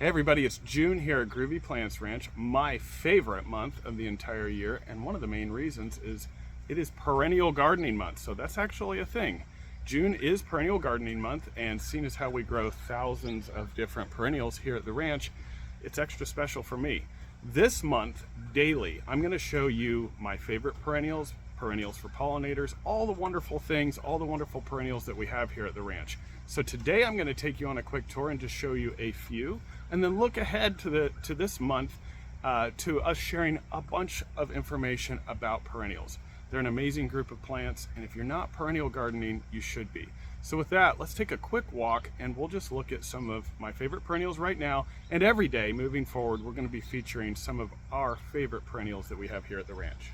Hey everybody, it's June here at Groovy Plants Ranch, my favorite month of the entire year, and one of the main reasons is it is perennial gardening month, so that's actually a thing. June is perennial gardening month, and seeing as how we grow thousands of different perennials here at the ranch, it's extra special for me. This month, daily, I'm going to show you my favorite perennials, perennials for pollinators, all the wonderful things, all the wonderful perennials that we have here at the ranch. So today I'm going to take you on a quick tour and just show you a few, and then look ahead to this month to us sharing a bunch of information about perennials. They're an amazing group of plants, and if you're not perennial gardening, you should be. So with that, let's take a quick walk and we'll just look at some of my favorite perennials right now, and every day moving forward we're going to be featuring some of our favorite perennials that we have here at the ranch.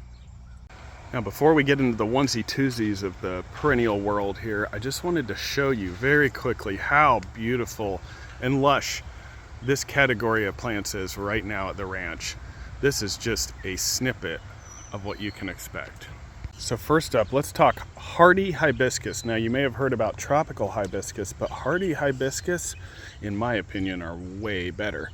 Now before we get into the onesie-twosies of the perennial world here, I just wanted to show you very quickly how beautiful and lush this category of plants is right now at the ranch. This is just a snippet of what you can expect. So first up, let's talk hardy hibiscus. Now you may have heard about tropical hibiscus, but hardy hibiscus, in my opinion, are way better.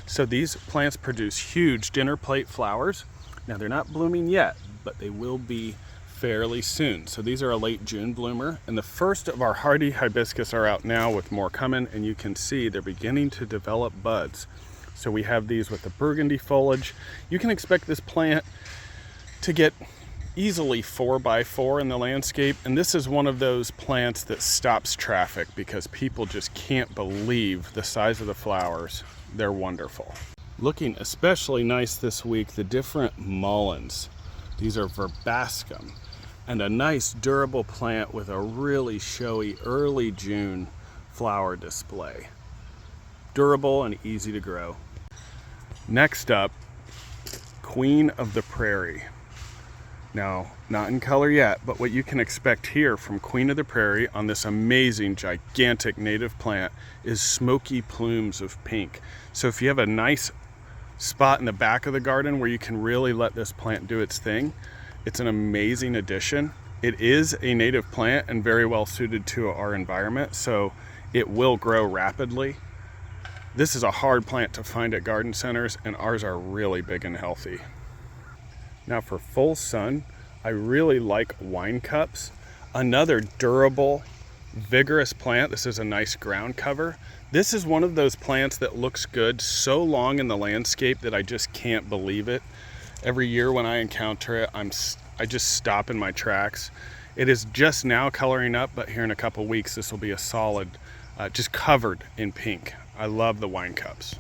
So these plants produce huge dinner plate flowers. Now they're not blooming yet, but they will be fairly soon. So these are a late June bloomer, and the first of our hardy hibiscus are out now with more coming, and you can see they're beginning to develop buds. So we have these with the burgundy foliage. You can expect this plant to get easily 4x4 in the landscape, and this is one of those plants that stops traffic because people just can't believe the size of the flowers. They're wonderful. Looking especially nice this week, the different mullins. These are verbascum, and a nice durable plant with a really showy early June flower display. Durable and easy to grow. Next up, Queen of the Prairie. Now, not in color yet, but what you can expect here from Queen of the Prairie on this amazing, gigantic native plant is smoky plumes of pink. So if you have a nice spot in the back of the garden where you can really let this plant do its thing, it's an amazing addition. It is a native plant and very well suited to our environment, so it will grow rapidly. This is a hard plant to find at garden centers, and ours are really big and healthy. Now for full sun, I really like wine cups. Another durable, vigorous plant. This is a nice ground cover. This is one of those plants that looks good so long in the landscape that I just can't believe it. Every year when I encounter it, I just stop in my tracks. It is just now coloring up, but here in a couple weeks this will be a solid, just covered in pink. I love the wine cups.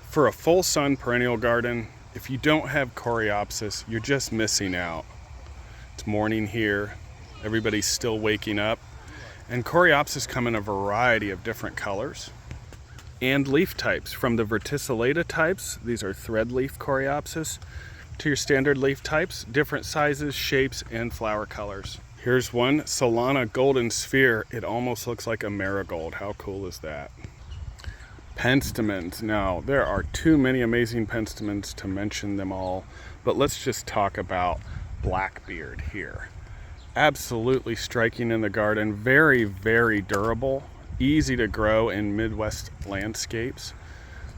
For a full sun perennial garden, if you don't have coreopsis, you're just missing out. It's morning here, everybody's still waking up, and coreopsis come in a variety of different colors and leaf types, from the verticillata types, these are thread leaf coreopsis, to your standard leaf types, different sizes, shapes, and flower colors. Here's one, Solana golden sphere. It almost looks like a marigold. How cool is that? Penstemons. Now, there are too many amazing penstemons to mention them all, but let's just talk about Blackbeard here. Absolutely striking in the garden, very, very durable, easy to grow in Midwest landscapes.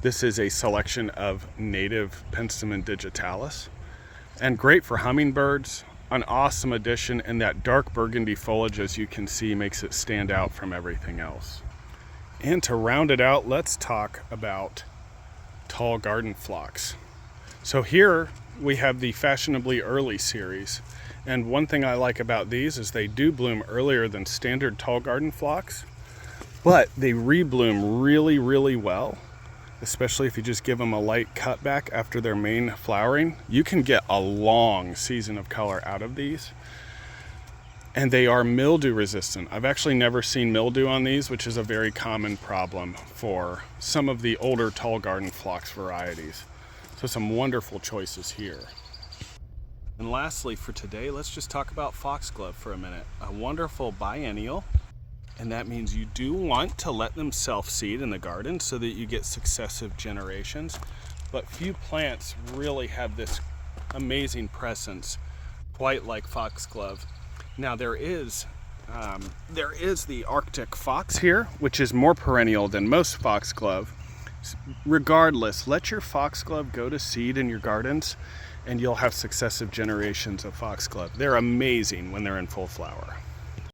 This is a selection of native Penstemon digitalis, and great for hummingbirds. An awesome addition, and that dark burgundy foliage, as you can see, makes it stand out from everything else. And to round it out, let's talk about tall garden phlox. So here we have the Fashionably Early series, and one thing I like about these is they do bloom earlier than standard tall garden phlox, but they rebloom really, really well, especially if you just give them a light cutback after their main flowering. You can get a long season of color out of these. And they are mildew resistant. I've actually never seen mildew on these, which is a very common problem for some of the older tall garden phlox varieties. So some wonderful choices here. And lastly for today, let's just talk about foxglove for a minute. A wonderful biennial, and that means you do want to let them self-seed in the garden so that you get successive generations. But few plants really have this amazing presence quite like foxglove. Now there is There is the Arctic fox here, which is more perennial than most foxglove. Regardless, let your foxglove go to seed in your gardens and you'll have successive generations of foxglove. They're amazing when they're in full flower.